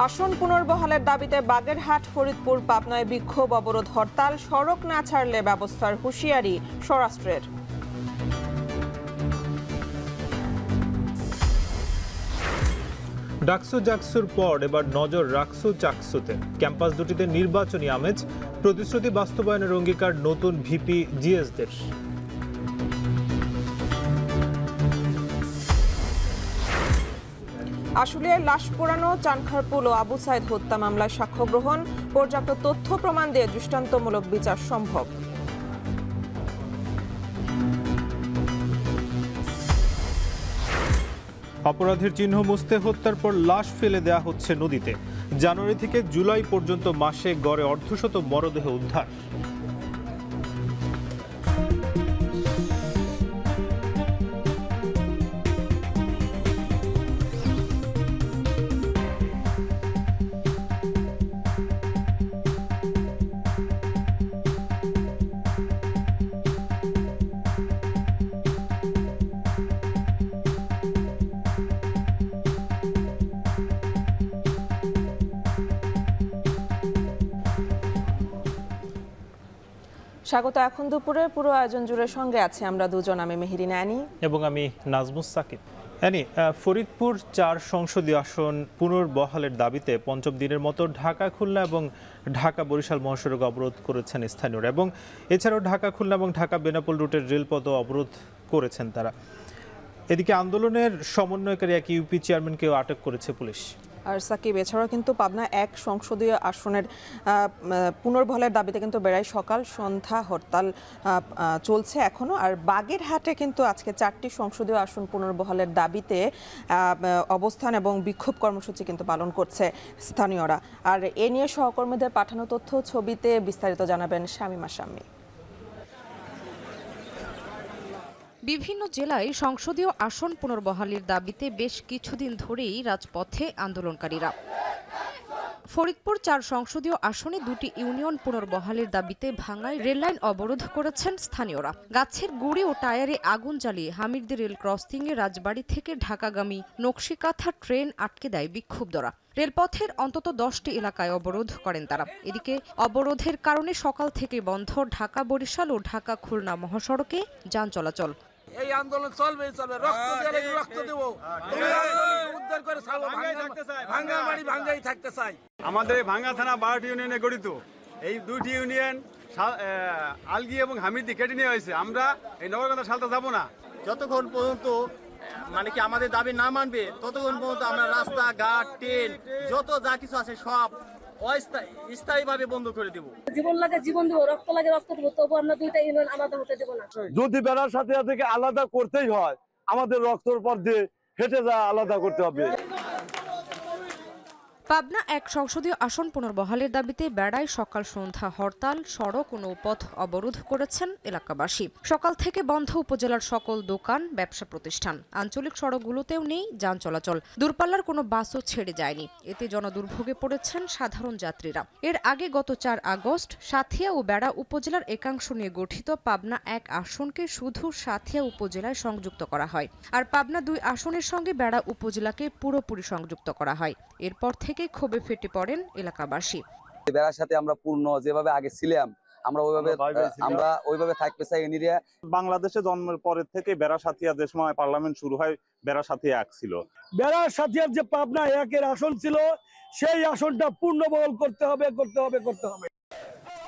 আসন পুনর্বহালের দাবিতে বাগেরহাট, ফরিদপুর, পাবনায় বিক্ষোভ, অবরোধ, হরতাল। সড়ক না ছাড়লে ব্যবস্থার হুঁশিয়ারি স্বরাষ্ট্রের। ডাকসু জাকসুর পর এবার নজর রাকসু চাকসুতে। ক্যাম্পাস দুটিতে নির্বাচনী আমেজ, প্রতিশ্রুতি বাস্তবায়নের অঙ্গীকার নতুন ভিপি জিএসদের। আশুলিয়ায় লাশ পোড়ানো, চানখারপুল ও আবু সাইদ হত্যা মামলায় সাক্ষ্য গ্রহণ, পর্যাপ্ত তথ্য প্রমাণ দিয়ে দৃষ্টান্তমূলক বিচার সম্ভব। অপরাধের চিহ্ন মুছতে হত্যার পর লাশ ফেলে দেয়া হচ্ছে নদীতে। জানুয়ারি থেকে জুলাই পর্যন্ত মাসে গড়ে অর্ধশত মরদেহ উদ্ধার। স্বাগত এখন দুপুরে। পুরো আয়োজন জুড়ে সঙ্গে আছে আমরা দুজন, আমি মেহেরিনা অ্যানি এবং আমি নাজমুস সাকিব। অ্যানি, ফরিদপুর ৪ সংসদীয় আসন পুনর্বহালের দাবিতে পঞ্চম দিনের মতো ঢাকা, খুলনা এবং ঢাকা বরিশাল মহাসড়ক অবরোধ করেছেন স্থানীয়রা, এবং এছাড়াও ঢাকা, খুলনা এবং ঢাকা বেনাপোল রুটের রেলপথও অবরোধ করেছেন তারা। এদিকে আন্দোলনের সমন্বয়কারী এক ইউপি চেয়ারম্যানকেও আটক করেছে পুলিশ। আর সাকিব, এছাড়াও কিন্তু পাবনা ১ সংসদীয় আসনের পুনর্বহালের দাবিতে কিন্তু বেড়াই সকাল সন্ধ্যা হরতাল চলছে এখনো। আর বাগেরহাটে কিন্তু আজকে ৪টি সংসদীয় আসন পুনর্বহালের দাবিতে অবস্থান এবং বিক্ষোভ কর্মসূচি কিন্তু পালন করছে স্থানীয়রা। আর এ নিয়ে সহকর্মীদের পাঠানো তথ্য ছবিতে বিস্তারিত জানাবেন শামীমা শাম্মী। বিভিন্ন জেলায় সংসদীয় আসন পুনর্বহালের দাবিতে বেশ কিছুদিন ধরেই রাজপথে আন্দোলনকারীরা। ফরিদপুর ৪ সংসদীয় আসনে ২টি ইউনিয়ন পুনর্বহালের দাবিতে ভাঙায় রেললাইন অবরোধ করেছেন স্থানীয়রা। গাছের গুঁড়ি ও টায়ারে আগুন জ্বালিয়ে হামিরদি রেল ক্রসিংয়ে রাজবাড়ী থেকে ঢাকাগামী নকশিকাথা ট্রেন আটকে দেয় বিক্ষোভকারীরা। রেলপথের অন্তত 10টি এলাকায় অবরোধ করেন তারা। এদিকে অবরোধের কারণে সকাল থেকে বন্ধ ঢাকা বরিশাল ও ঢাকা খুলনা মহাসড়কে যান চলাচল। এই আন্দোলন চলবে, রক্ত দিয়ে রক্ত দেব, উদ্ধার করে ছাড়বো, ভাঙ্গা বাড়ি ভাঙ্গাই থাকতে চাই। আমাদের ভাঙ্গা থানা 12টি ইউনিয়নে গঠিত। এই 2টি ইউনিয়ন আলগি এবং হামিরদি কেটে নেওয়া হয়েছে। আমরা এই নগরকান্দা সালতে যাব না যতক্ষণ পর্যন্ত কি আমাদের দাবি না মানবে, ততক্ষণ পর্যন্ত আমরা রাস্তা ঘাট ট্রেন যত যা কিছু আছে সব স্থায়ীভাবে বন্ধ করে দেব। জীবন লাগে জীবন দেবো, রক্ত লাগে রক্ত দেবো, তবু আমরা 2টা ইউনিয়ন আলাদা হতে দেব না। যদি বেড়ার সাথে থেকে আলাদা করতেই হয়, আমাদের রক্তর পর দিয়ে হেঁটে যা আলাদা করতে হবে। পাবনা ১ সংসদীয় আসন পুনর্বহালের দাবিতে বেড়ায় সকাল সন্ধ্যা হরতাল, সড়ক ও নৌপথ অবরোধ করেছেন এলাকাবাসী। সকাল থেকে বন্ধ উপজেলার সকল দোকান, ব্যবসা প্রতিষ্ঠান। আঞ্চলিক সড়কগুলোতেও নেই যান চলাচল। দূরপাল্লার কোনো বাসও ছেড়ে যায়নি। এতে জনদুর্ভোগে পড়েছেন সাধারণ যাত্রীরা। এর আগে গত ৪ আগস্ট সাঁথিয়া ও বেড়া উপজেলার একাংশ নিয়ে গঠিত পাবনা ১ আসনকে শুধু সাঁথিয়া উপজেলায় সংযুক্ত করা হয়। আর পাবনা ২ আসনের সঙ্গে বেড়া উপজেলাকে পুরোপুরি সংযুক্ত করা হয়। এরপর থেকে ক্ষোভে ফেটে পড়েন এলাকাবাসী। বেড়ার সাথে আমরা পূর্ণ যেভাবে আগে ছিলাম আমরা ওইভাবে থাকতে চাই। বাংলাদেশে জন্মের পরের থেকে বেড়া সাথিয়া যে সময় পার্লামেন্ট শুরু হয়, বেড়া সাথিয়া ১ ছিল। বেড়া সাথিয়ার যে পাবনা ১-এর আসন ছিল, সেই আসনটা পূর্ণবহাল করতে হবে।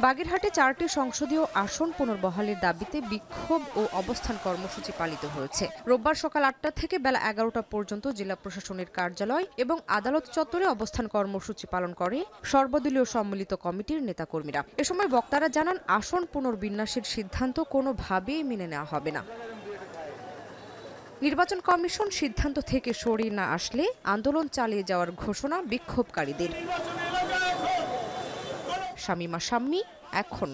বাগেরহাটে ৪টি সংসদীয় আসন পুনর্বহালের দাবিতে বিক্ষোভ ও অবস্থান কর্মসূচি পালিত হয়েছে। রোববার সকাল ৮টা থেকে বেলা ১১টা পর্যন্ত জেলা প্রশাসনের কার্যালয় এবং আদালত চত্বরে অবস্থান কর্মসূচি পালন করে সর্বদলীয় সম্মিলিত কমিটির নেতাকর্মীরা। এ সময় বক্তারা জানান, আসন পুনর্বিন্যাসের সিদ্ধান্ত কোনোভাবেই মেনে নেওয়া হবে না। নির্বাচন কমিশন সিদ্ধান্ত থেকে সরে না আসলে আন্দোলন চালিয়ে যাওয়ার ঘোষণা বিক্ষোভকারীদের। শামীমা শাম্মী, এখন।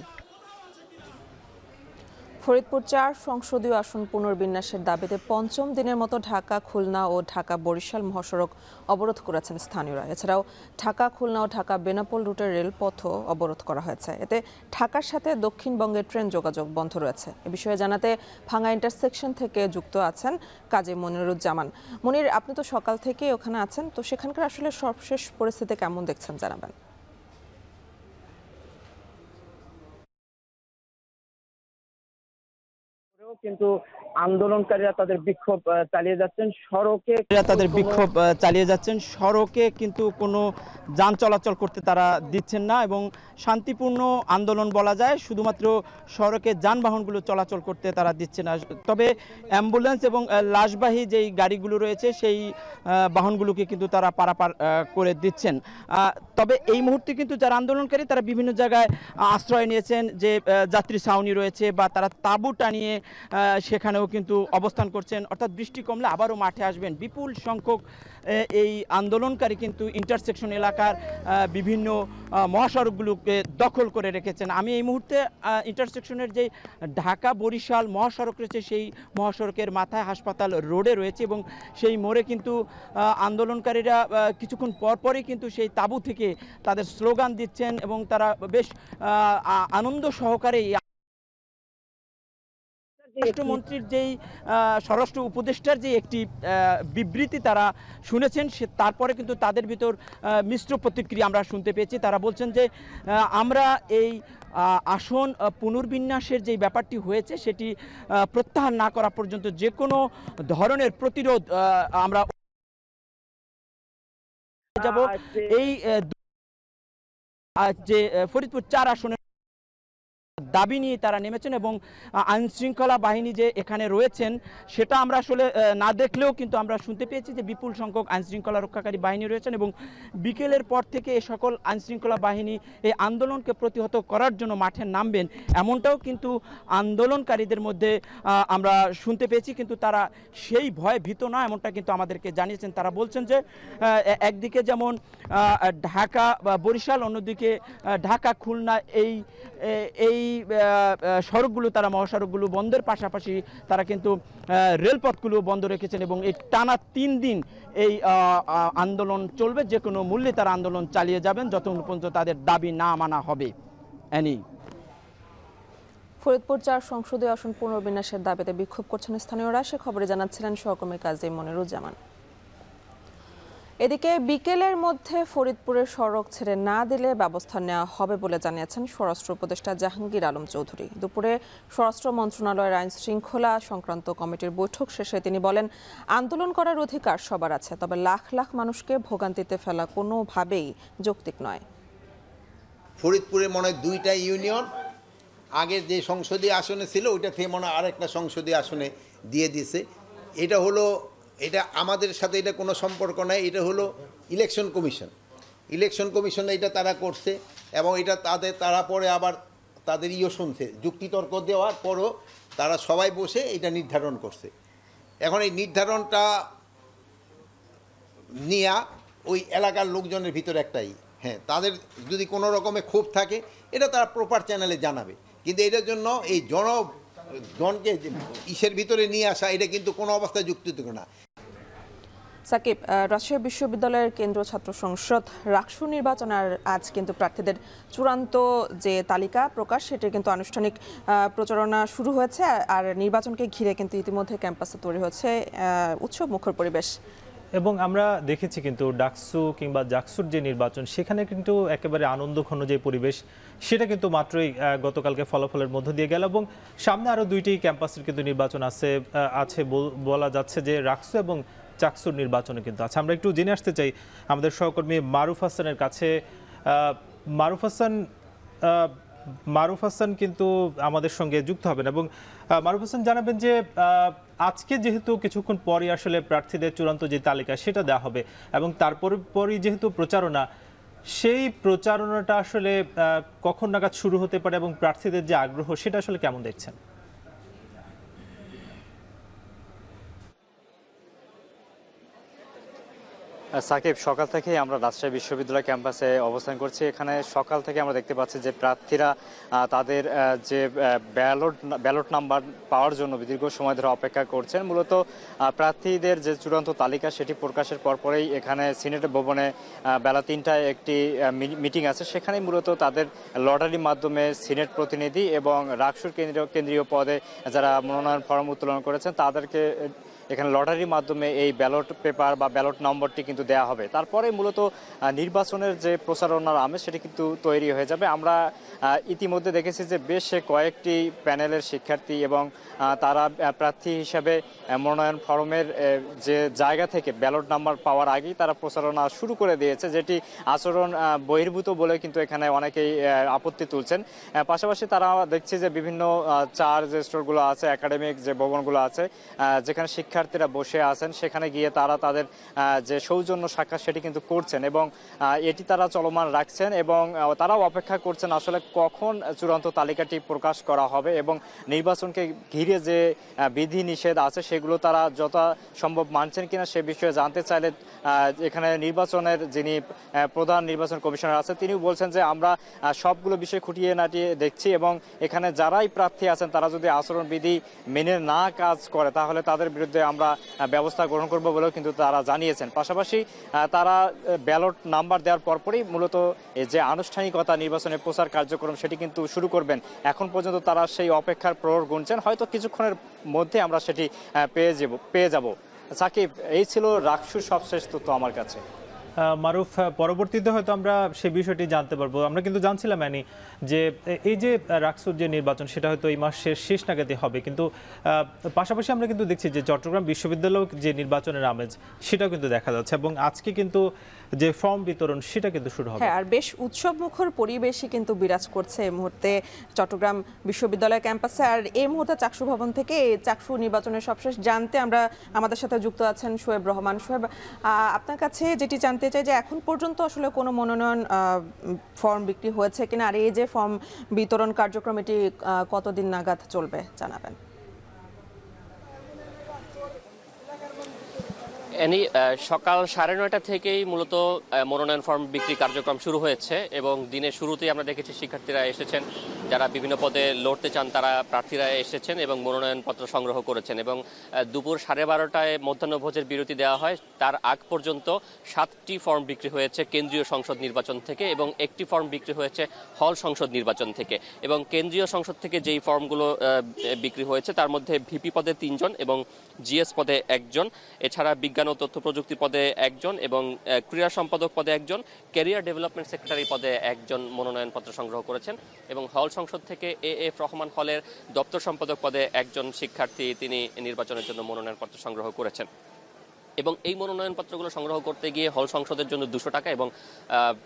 ফরিদপুর 4 সংসদীয় আসন পুনর্বিন্যাসের দাবিতে পঞ্চম দিনের মতো ঢাকা খুলনা ও ঢাকা বরিশাল মহাসড়ক অবরোধ করেছেন স্থানীয়রা। এছাড়াও ঢাকা খুলনা ও ঢাকা বেনাপোল রুটের রেলপথও অবরোধ করা হয়েছে। এতে ঢাকার সাথে দক্ষিণবঙ্গের ট্রেন যোগাযোগ বন্ধ রয়েছে। এ বিষয়ে জানাতে ভাঙ্গা ইন্টারসেকশন থেকে যুক্ত আছেন কাজী মনিরুজ্জামান। মনির, আপনি তো সকাল থেকে ওখানে আছেন, তো সেখানকার আসলে সর্বশেষ পরিস্থিতি কেমন দেখছেন জানাবেন। কিন্তু আন্দোলনকারীরা তাদের বিক্ষোভ চালিয়ে যাচ্ছেন সড়কে কিন্তু কোনো যান চলাচল করতে তারা দিচ্ছেন না এবং শান্তিপূর্ণ আন্দোলন বলা যায়, শুধুমাত্র সড়কে যানবাহনগুলো চলাচল করতে তারা দিচ্ছে না। তবে অ্যাম্বুলেন্স এবং লাশবাহী যেই গাড়িগুলো রয়েছে সেই বাহনগুলোকে কিন্তু তারা পারাপার করে দিচ্ছেন। তবে এই মুহূর্তে কিন্তু যারা আন্দোলনকারী তারা বিভিন্ন জায়গায় আশ্রয় নিয়েছেন, যে যাত্রী ছাউনি রয়েছে বা তারা তাঁবু টানিয়ে সেখানেও কিন্তু অবস্থান করছেন। অর্থাৎ বৃষ্টি কমলে আবারও মাঠে আসবেন। বিপুল সংখ্যক এই আন্দোলনকারী কিন্তু ইন্টারসেকশন এলাকার বিভিন্ন মহাসড়কগুলোকে দখল করে রেখেছেন। আমি এই মুহূর্তে ইন্টারসেকশনের যে ঢাকা বরিশাল মহাসড়ক রয়েছে সেই মহাসড়কের মাথায় হাসপাতাল রোডে রয়েছে এবং সেই মোড়ে কিন্তু আন্দোলনকারীরা কিছুক্ষণ পরপরই কিন্তু সেই তাঁবু থেকে তাদের স্লোগান দিচ্ছেন এবং তারা বেশ আনন্দ সহকারে রাষ্ট্রমন্ত্রীর যেই স্বরাষ্ট্র উপদেষ্টার যে একটি বিবৃতি তারা শুনেছেন, তারপরে কিন্তু তাদের ভিতর মিশ্র প্রতিক্রিয়া আমরা শুনতে পেয়েছি। তারা বলছেন যে আমরা এই আসন পুনর্বিন্যাসের যে ব্যাপারটি হয়েছে সেটি প্রত্যাহার না করা পর্যন্ত যে কোনো ধরনের প্রতিরোধ আমরা যাব। এই যে ফরিদপুর 4 আসনের দাবি নিয়ে তারা নেমেছেন এবং আইনশৃঙ্খলা বাহিনী যে এখানে রয়েছেন সেটা আমরা আসলে না দেখলেও কিন্তু আমরা শুনতে পেয়েছি যে বিপুল সংখ্যক আইনশৃঙ্খলা রক্ষাকারী বাহিনী রয়েছেন এবং বিকেলের পর থেকে এই সকল আইনশৃঙ্খলা বাহিনী এই আন্দোলনকে প্রতিহত করার জন্য মাঠে নামবেন, এমনটাও কিন্তু আন্দোলনকারীদের মধ্যে আমরা শুনতে পেয়েছি। কিন্তু তারা সেই ভয়ে ভীত না, এমনটা কিন্তু আমাদেরকে জানিয়েছেন। তারা বলছেন যে একদিকে যেমন ঢাকা বা বরিশাল, অন্যদিকে ঢাকা খুলনা এই সড়কগুলো তারা মহাসড়কগুলো বন্ধের পাশাপাশি তারা কিন্তু রেলপথগুলো বন্ধ রেখেছেন এবং এই টানা 3 দিন এই আন্দোলন চলবে। যে কোনো মূল্যে তারা আন্দোলন চালিয়ে যাবেন যতক্ষণ পর্যন্ত তাদের দাবি না মানা হবে। ফরিদপুর 4 সংসদীয় আসন পুনর্বিন্যাসের দাবিতে বিক্ষোভ করছেন স্থানীয়রা, সে খবরে জানাচ্ছিলেন সহকর্মী কাজী মনিরুজ্জামান। এদিকে বিকেলের মধ্যে ফরিদপুরের সড়ক ছেড়ে না দিলে ব্যবস্থা নেওয়া হবে বলে জানিয়েছেন স্বরাষ্ট্র উপদেষ্টা জাহাঙ্গীর আলম চৌধুরী। দুপুরে স্বরাষ্ট্র মন্ত্রণালয়ের আইন শৃঙ্খলা সংক্রান্ত কমিটির বৈঠক শেষে তিনি বলেন, আন্দোলন করার অধিকার সবার আছে, তবে লাখ লাখ মানুষকে ভোগান্তিতে ফেলা কোনোভাবেই যৌক্তিক নয়। ফরিদপুরে মনে হয় 2টা ইউনিয়ন আগের যে সংসদীয় আসনে ছিল ওইটা থেকে মনে হয় আরেকটা সংসদীয় আসনে দিয়ে দিয়েছে। এটা আমাদের সাথে এটা কোনো সম্পর্ক নাই। এটা হলো ইলেকশন কমিশন এটা তারা করছে এবং এটা তারা পরে আবার তাদের শুনছে, যুক্তিতর্ক দেওয়ার পরও তারা সবাই বসে এটা নির্ধারণ করছে। এখন এই নির্ধারণটা নিয়ে ওই এলাকার লোকজনের ভিতরে একটাই, তাদের যদি কোনো রকমের ক্ষোভ থাকে এটা তারা প্রপার চ্যানেলে জানাবে, কিন্তু এটার জন্য এই জনকে ইসের ভিতরে নিয়ে আসা এটা কিন্তু কোনো অবস্থায় যুক্তিযুক্ত না। সাকিব, রাজশাহী বিশ্ববিদ্যালয়ের কেন্দ্রীয় ছাত্র সংসদ রাকসু নির্বাচনের আজ কিন্তু প্রার্থীদের চূড়ান্ত যে তালিকা প্রকাশ সেটির কিন্তু আনুষ্ঠানিক প্রচারণা শুরু হয়েছে আর নির্বাচনকে ঘিরে কিন্তু ইতিমধ্যে ক্যাম্পাসে তৈরি হচ্ছে উৎসব মুখর পরিবেশ। এবং আমরা দেখেছি কিন্তু ডাকসু কিংবা জাকসুর যে নির্বাচন সেখানে কিন্তু একেবারে আনন্দঘন যে পরিবেশ সেটা কিন্তু মাত্রই গতকালকে ফলাফলের মধ্য দিয়ে গেল এবং সামনে আরও 2টি ক্যাম্পাসের কিন্তু নির্বাচন আছে বলা যাচ্ছে যে রাকসু এবং চাকসুর নির্বাচনে কিন্তু আছে। আমরা একটু জেনে আসতে চাই আমাদের সহকর্মী মারুফ হাসানের কাছে। মারুফ হাসান কিন্তু আমাদের সঙ্গে যুক্ত হবেন এবং মারুফ হাসান জানাবেন যে আজকে যেহেতু কিছুক্ষণ পরই আসলে প্রার্থীদের চূড়ান্ত যে তালিকা সেটা দেওয়া হবে এবং তারপরই যেহেতু প্রচারণা, সেই প্রচারণাটা আসলে কখন নাগাদ শুরু হতে পারে এবং প্রার্থীদের যে আগ্রহ সেটা আসলে কেমন দেখছেন? সাকিব, সকাল থেকেই আমরা রাজশাহী বিশ্ববিদ্যালয় ক্যাম্পাসে অবস্থান করছি। এখানে সকাল থেকে আমরা দেখতে পাচ্ছি যে প্রার্থীরা তাদের যে ব্যালট নাম্বার পাওয়ার জন্য দীর্ঘ সময় ধরে অপেক্ষা করছেন। মূলত প্রার্থীদের যে চূড়ান্ত তালিকা সেটি প্রকাশের পরপরেই এখানে সিনেট ভবনে বেলা 3টায় একটি মিটিং আছে। সেখানেই মূলত তাদের লটারির মাধ্যমে সিনেট প্রতিনিধি এবং রাকসুর কেন্দ্রীয় পদে যারা মনোনয়ন ফর্ম উত্তোলন করেছেন তাদেরকে এখানে লটারির মাধ্যমে এই ব্যালট পেপার বা ব্যালট নম্বরটি কিন্তু দেয়া হবে। তারপরে মূলত নির্বাচনের যে প্রচারণার আমেজ সেটি কিন্তু তৈরি হয়ে যাবে। আমরা ইতিমধ্যে দেখেছি যে বেশ কয়েকটি প্যানেলের শিক্ষার্থী এবং তারা প্রার্থী হিসাবে মনোনয়ন ফর্মের যে জায়গা থেকে ব্যালট নাম্বার পাওয়ার আগেই তারা প্রচারণা শুরু করে দিয়েছে, যেটি আচরণ বহির্ভূত বলে কিন্তু এখানে অনেকেই আপত্তি তুলছেন। পাশাপাশি তারা দেখছি যে বিভিন্ন চার যে স্টোরগুলো আছে, একাডেমিক যে ভবনগুলো আছে যেখানে শিক্ষার্থীরা বসে আছেন, সেখানে গিয়ে তারা তাদের যে সৌজন্য সাক্ষাৎ সেটি কিন্তু করছেন এবং এটি তারা চলমান রাখছেন এবং তারাও অপেক্ষা করছেন আসলে কখন চূড়ান্ত তালিকাটি প্রকাশ করা হবে এবং নির্বাচনকে ঘিরে যে বিধি নিষেধ আছে সেগুলো তারা যথাসম্ভব মানছেন কিনা সে বিষয়ে জানতে চাইলে এখানে নির্বাচনের যিনি প্রধান নির্বাচন কমিশনার আছেন তিনিও বলছেন যে আমরা সবগুলো বিষয় খুঁটিয়ে নাটিয়ে দেখছি এবং এখানে যারাই প্রার্থী আছেন তারা যদি আচরণবিধি মেনে না কাজ করে তাহলে তাদের বিরুদ্ধে আমরা ব্যবস্থা গ্রহণ করব বলেও কিন্তু তারা জানিয়েছেন। পাশাপাশি তারা ব্যালট নাম্বার দেওয়ার পরপরই মূলত যে আনুষ্ঠানিকতা নির্বাচনের প্রচার কার্যক্রম সেটি কিন্তু শুরু করবেন। এখন পর্যন্ত তারা সেই অপেক্ষার প্রহর গুনছেন, হয়তো কিছুক্ষণের মধ্যে আমরা সেটি পেয়ে যাব। সাকিব, এই ছিল রাকসুর সবশেষ তথ্য আমার কাছে। মারুফ, পরবর্তীতে হয়তো আমরা সেই বিষয়টি জানতে পারবো। আমরা কিন্তু জানছিলাম যে এই যে রাকসুর যে নির্বাচন সেটা হয়তো এই মাসের শেষ নাগাদই হবে, কিন্তু পাশাপাশি আমরা কিন্তু দেখছি যে চট্টগ্রাম বিশ্ববিদ্যালয় যে নির্বাচনের আমেজ সেটাও কিন্তু দেখা যাচ্ছে এবং আজকে কিন্তু যে ফর্ম বিতরণ সেটা কিন্তু শুরু হবে। হ্যাঁ, আর বেশ উৎসবমুখর পরিবেশই কিন্তু বিরাজ করছে এই মুহূর্তে চট্টগ্রাম বিশ্ববিদ্যালয় ক্যাম্পাসে। আর এই মুহূর্তে চাকসু ভবন থেকে চাকসু নির্বাচনের সবশেষ জানতে আমাদের সাথে যুক্ত আছেন শোয়েব রহমান। শোয়েব, আপনার কাছে যেটি জানতে চাই যে এখন পর্যন্ত আসলে কোনো মনোনয়ন ফর্ম বিক্রি হয়েছে কিনা, আর এই যে ফর্ম বিতরণ কার্যক্রম এটি কতদিন নাগাদ চলবে জানাবেন। সকাল 9:30 থেকেই মূলত মনোনয়ন ফর্ম বিক্রি কার্যক্রম শুরু হয়েছে এবং দিনের শুরুতেই আমরা দেখেছি শিক্ষার্থীরা এসেছেন, যারা বিভিন্ন পদে লড়তে চান তারা প্রার্থীরা এসেছেন এবং মনোনয়নপত্র সংগ্রহ করেছেন এবং দুপুর 12:30টায় মধ্যাহ্নভোজের বিরতি দেওয়া হয়। তার আগ পর্যন্ত 7টি ফর্ম বিক্রি হয়েছে কেন্দ্রীয় সংসদ নির্বাচন থেকে এবং একটি ফর্ম বিক্রি হয়েছে হল সংসদ নির্বাচন থেকে। এবং কেন্দ্রীয় সংসদ থেকে যেই ফর্মগুলো বিক্রি হয়েছে তার মধ্যে ভিপি পদে 3 জন এবং জিএস পদে 1 জন, এছাড়া বিজ্ঞান ও তথ্য প্রযুক্তি পদে 1 জন এবং ক্রীড়া সম্পাদক পদে 1 জন, ক্যারিয়ার ডেভেলপমেন্ট সেক্রেটারি পদে 1 জন মনোনয়নপত্র সংগ্রহ করেছেন এবং হল সংসদ থেকে এএফ রহমান হলের দপ্তর সম্পাদক পদে 1 জন শিক্ষার্থী তিনি নির্বাচনের জন্য মনোনয়নপত্র সংগ্রহ করেছেন। এবং এই মনোনয়নপত্রগুলো সংগ্রহ করতে গিয়ে হল সংসদের জন্য 200 টাকা এবং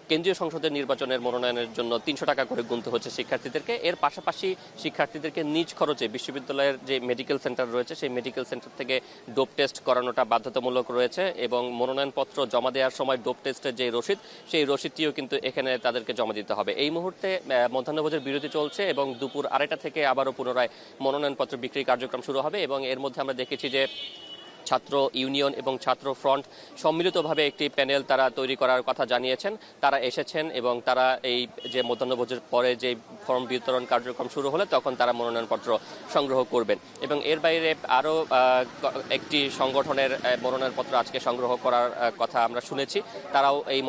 কেন্দ্রীয় সংসদের নির্বাচনের মনোনয়নের জন্য 300 টাকা করে গুনতে হচ্ছে শিক্ষার্থীদেরকে। এর পাশাপাশি শিক্ষার্থীদেরকে নিজ খরচে বিশ্ববিদ্যালয়ের যে মেডিকেল সেন্টার রয়েছে সেই মেডিকেল সেন্টার থেকে ডোপ টেস্ট করানোটা বাধ্যতামূলক রয়েছে এবং মনোনয়নপত্র জমা দেওয়ার সময় ডোপ টেস্টের যে রসিদ সেই রসিদটিও কিন্তু এখানে তাদেরকে জমা দিতে হবে। এই মুহূর্তে মধ্যাহ্নভোজের বিরতি চলছে এবং দুপুর 2:30 থেকে আবারও পুনরায় মনোনয়নপত্র বিক্রি কার্যক্রম শুরু হবে এবং এর মধ্যে আমরা দেখেছি যে ছাত্র ইউনিয়ন এবং ছাত্র ফ্রন্ট সম্মিলিতভাবে একটি প্যানেল তারা তৈরি করার কথা জানিয়েছেন। তারা এসেছেন এবং তারা এই যে মধ্যাহ্নভোজের পরে যে ফর্ম বিতরণ কার্যক্রম শুরু হলে তখন তারা মনোনয়নপত্র সংগ্রহ করবেন এবং এর বাইরে আরও একটি সংগঠনের মনোনয়নপত্র আজকে সংগ্রহ করার কথা আমরা শুনেছি। তারাও এই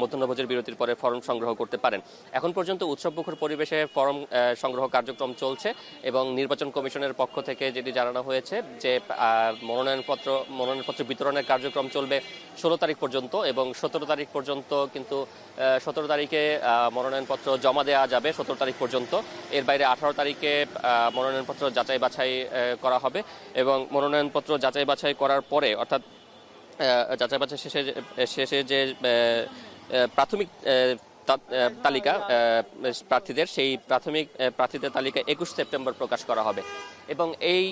মধ্যাহ্নভোজের বিরতির পরে ফর্ম সংগ্রহ করতে পারেন। এখন পর্যন্ত উৎসবমুখর পরিবেশে ফর্ম সংগ্রহ কার্যক্রম চলছে এবং নির্বাচন কমিশনের পক্ষ থেকে যেটি জানানো হয়েছে যে মনোনয়নপত্র বিতরণের কার্যক্রম চলবে 16 তারিখ পর্যন্ত এবং 17 তারিখ পর্যন্ত কিন্তু 17 তারিখে মনোনয়নপত্র জমা দেওয়া যাবে 17 তারিখ পর্যন্ত। এর বাইরে 18 তারিখে মনোনয়নপত্র যাচাই বাছাই করা হবে এবং মনোনয়নপত্র যাচাই বাছাই করার পরে অর্থাৎ যাচাই বাছাই শেষে যে প্রাথমিক তালিকা প্রার্থীদের সেই প্রাথমিক প্রার্থীদের তালিকা 21 সেপ্টেম্বর প্রকাশ করা হবে এবং এই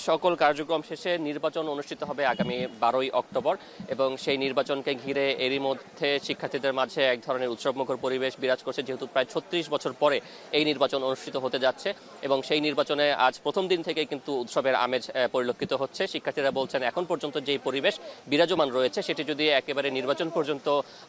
সকল কার্যক্রম শেষে নির্বাচন অনুষ্ঠিত হবে আগামী 12ই অক্টোবর এবং সেই নির্বাচনকে ঘিরে এরই মধ্যে শিক্ষার্থীদের মাঝে এক ধরনের উৎসবমুখর পরিবেশ বিরাজ করছে, যেহেতু প্রায় 36 বছর পরে এই নির্বাচন অনুষ্ঠিত হতে যাচ্ছে এবং সেই নির্বাচনে আজ প্রথম দিন থেকে কিন্তু উৎসবের আমেজ পরিলক্ষিত হচ্ছে। শিক্ষার্থীরা বলছেন এখন পর্যন্ত যেই পরিবেশ বিরাজমান রয়েছে সেটি যদি একেবারে নির্বাচন পর্যন্ত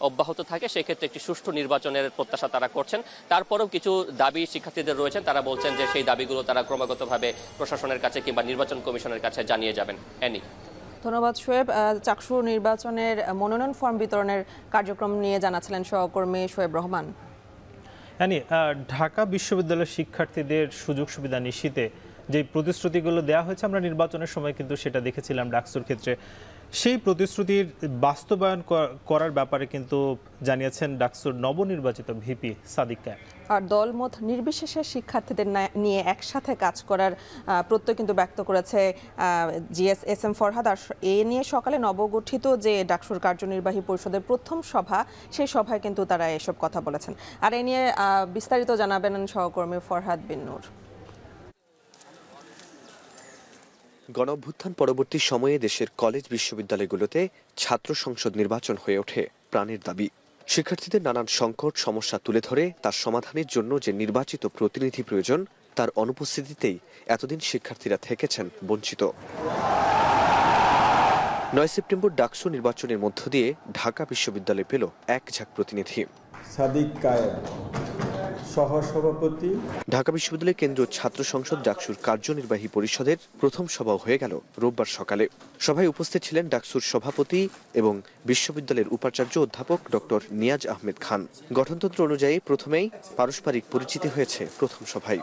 অব্যাহত থাকে সেক্ষেত্রে একটি সুষ্ঠু নির্বাচনের প্রত্যাশা তারা করছেন। তারপরেও কিছু দাবি শিক্ষার্থীদের রয়েছেন, তারা বলছেন যে সেই দাবিগুলো তারা ক্রমাগতভাবে প্রশাসনের কাছে কিংবা নির্বাচন কমিশনের কাছে জানিয়ে যাবেন। অ্যানি। ধন্যবাদ শোয়েব। চাকসু নির্বাচনের মনোনয়ন ফর্ম বিতরণের কার্যক্রম নিয়ে জানাচ্ছিলেন সহকর্মী শোয়েব রহমান। অ্যানি, ঢাকা বিশ্ববিদ্যালয়ের শিক্ষার্থীদের সুযোগ সুবিধা নিশ্চিতে যে প্রতিশ্রুতিগুলো দেওয়া হয়েছে আমরা নির্বাচনের সময় কিন্তু সেটা দেখেছিলাম ডাকসুর ক্ষেত্রে, সেই প্রতিশ্রুতির বাস্তবায়ন করার ব্যাপারে কিন্তু জানিয়েছেন ডাকসুর নবনির্বাচিত ভিপি সাদিক কায়েম। আর দলমত নির্বিশেষে শিক্ষার্থীদের নিয়ে একসাথে কাজ করার প্রত্যয় কিন্তু ব্যক্ত করেছে GS/SM ফরহাদ। আর এ নিয়ে সকালে নবগঠিত যে ডাকসুর কার্যনির্বাহী পরিষদের প্রথম সভা, সেই সভায় কিন্তু তারা এসব কথা বলেছেন। আর এ নিয়ে বিস্তারিত জানাবেন সহকর্মী ফরহাদ বিন নূর। গণঅভ্যুত্থান পরবর্তী সময়ে দেশের কলেজ বিশ্ববিদ্যালয়গুলোতে ছাত্র সংসদ নির্বাচন হয়ে ওঠে প্রাণের দাবি। শিক্ষার্থীদের নানান সংকট সমস্যা তুলে ধরে তার সমাধানের জন্য যে নির্বাচিত প্রতিনিধি প্রয়োজন, তার অনুপস্থিতিতেই এতদিন শিক্ষার্থীরা থেকেছেন বঞ্চিত। 9 সেপ্টেম্বর ডাকসু নির্বাচনের মধ্য দিয়ে ঢাকা বিশ্ববিদ্যালয় পেল এক ঝাঁক প্রতিনিধি। সাদিক কায়েম সহসভাপতি। ঢাকা বিশ্ববিদ্যালয় কেন্দ্রীয় ছাত্র সংসদ ডাকসুর কার্যনির্বাহী পরিষদের প্রথম সভা হয়ে গেল রোববার সকালে। সভায় উপস্থিত ছিলেন ডাকসুর সভাপতি এবং বিশ্ববিদ্যালয়ের উপাচার্য অধ্যাপক ডক্টর নিয়াজ আহমেদ খান। গঠনতন্ত্র অনুযায়ী প্রথমেই পারস্পরিক পরিচিতি হয়েছে প্রথম সভায়।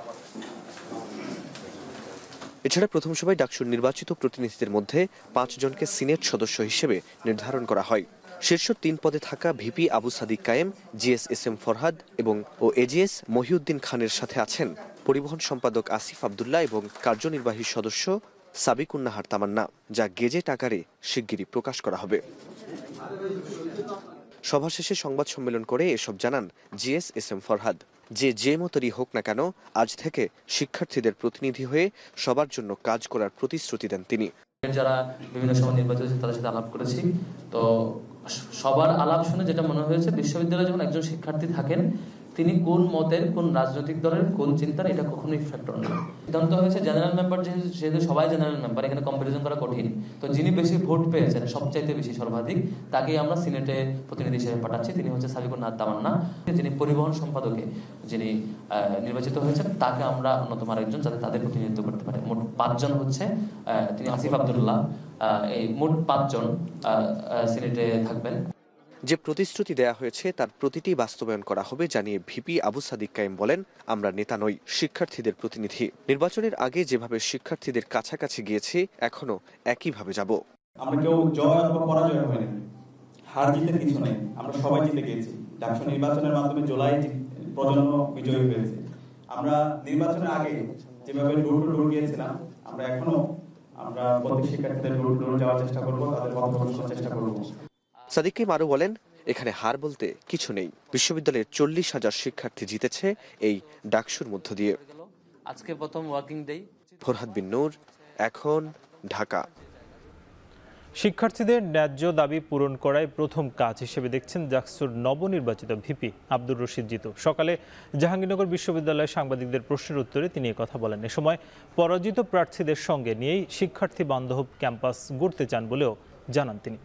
এছাড়া প্রথম সভায় ডাকসুর নির্বাচিত প্রতিনিধিদের মধ্যে 5 জনকে সিনেট সদস্য হিসেবে নির্ধারণ করা হয়। শীর্ষ 3 পদে থাকা ভিপি আবু সাদিক কায়েম, GS/SM ফরহাদ এবং AGS মহিউদ্দিন খানের সাথে আছেন পরিবহন সম্পাদক আসিফ আব্দুল্লাহ এবং কার্যনির্বাহী সদস্য সাবিকুন্নাহার তামান্না, যা গেজেট আকারে শিগগিরই প্রকাশ করা হবে। সভা শেষে সংবাদ সম্মেলন করে এসব জানান GS/SM ফরহাদ। যে মতেরই হোক না কেন, আজ থেকে শিক্ষার্থীদের প্রতিনিধি হয়ে সবার জন্য কাজ করার প্রতিশ্রুতি দেন তিনি। যারা বিভিন্ন সময় নির্বাচিত হয়েছে তাদের সাথে আলাপ করেছি, তো সবার আলাপ শুনে যেটা মনে হয়েছে, বিশ্ববিদ্যালয়ে যখন একজন শিক্ষার্থী থাকেন তিনি কোন মতের, কোন রাজনৈতিক দলের, কোন চিন্তার, এটা কখনোই ফ্যাক্টর না। সিদ্ধান্ত হয়েছে জেনারেল মেম্বার, যেহেতু সবাই জেনারেল মেম্বার, এখানে কম্পারিজন করা কঠিন, তো যিনি বেশি ভোট পেয়েছেন, সবচাইতে বেশি সর্বাধিক, তাকেই আমরা সিনেটে প্রতিনিধি হিসেবে পাঠাচ্ছি। তিনি হচ্ছে সাবিকুন্নাহার তামান্না, যিনি পরিবহন সম্পাদকে যিনি নির্বাচিত হয়েছেন, তাকে আমরা অন্যতম আরেকজন যাতে তাদের প্রতিনিধিত্ব করতে পারে। মোট 5 জন হচ্ছে, তিনি আসিফ আব্দুল্লাহ, এই মোট 5 জন সিনেটে থাকবেন। যে প্রতিশ্রুতি দেয়া হয়েছে তার প্রতিটি বাস্তবায়ন করা হবে জানিয়ে ভিপি আবু সাদিক কায়েম বলেন, আমরা নেতা নই, শিক্ষার্থীদের প্রতিনিধি। নির্বাচনের আগে যেভাবে শিক্ষার্থীদের কাছাকাছি গিয়েছি, এখনো একইভাবে যাব। আমরা কেউ জয় অথবা পরাজয় হয়নি, হার জিতে কিছু নেই, আমরা সবাই জিতে গিয়েছি। ডাকসু নির্বাচনের মাধ্যমে জুলাই প্রজন্ম বিজয়ী হয়েছে। আমরা নির্বাচনের আগে যেভাবে ডোর টু ডোর গিয়েছিলাম, আমরা প্রত্যেক শিক্ষার্থীদের ডোর টু ডোর যাওয়ার চেষ্টা করবো, তাদের কথা শোনার চেষ্টা করবো। সাদিক কায়েম আরো বলেন, এখানে হার বলতে কিছু নেই। বিশ্ববিদ্যালয়ের 40,000 শিক্ষার্থী জিতেছে এই ডাকসুর মধ্য দিয়ে। আজকে প্রথম ওয়ার্কিং ডে। ফরহাদ বিন নূর, এখন, ঢাকা। শিক্ষার্থীদের ন্যায্য দাবি পূরণ করাই প্রথম কাজ হিসেবে দেখছেন ডাকসুর নবনির্বাচিত ভিপি আব্দুর রশিদ জিতু। সকালে জাহাঙ্গীরনগর বিশ্ববিদ্যালয়ে সাংবাদিকদের প্রশ্নের উত্তরে তিনি কথা বলেন। এ সময় পরাজিত প্রার্থীদের সঙ্গে নিয়েই শিক্ষার্থী বান্ধব ক্যাম্পাস গড়তে চান বলেও জানান তিনি।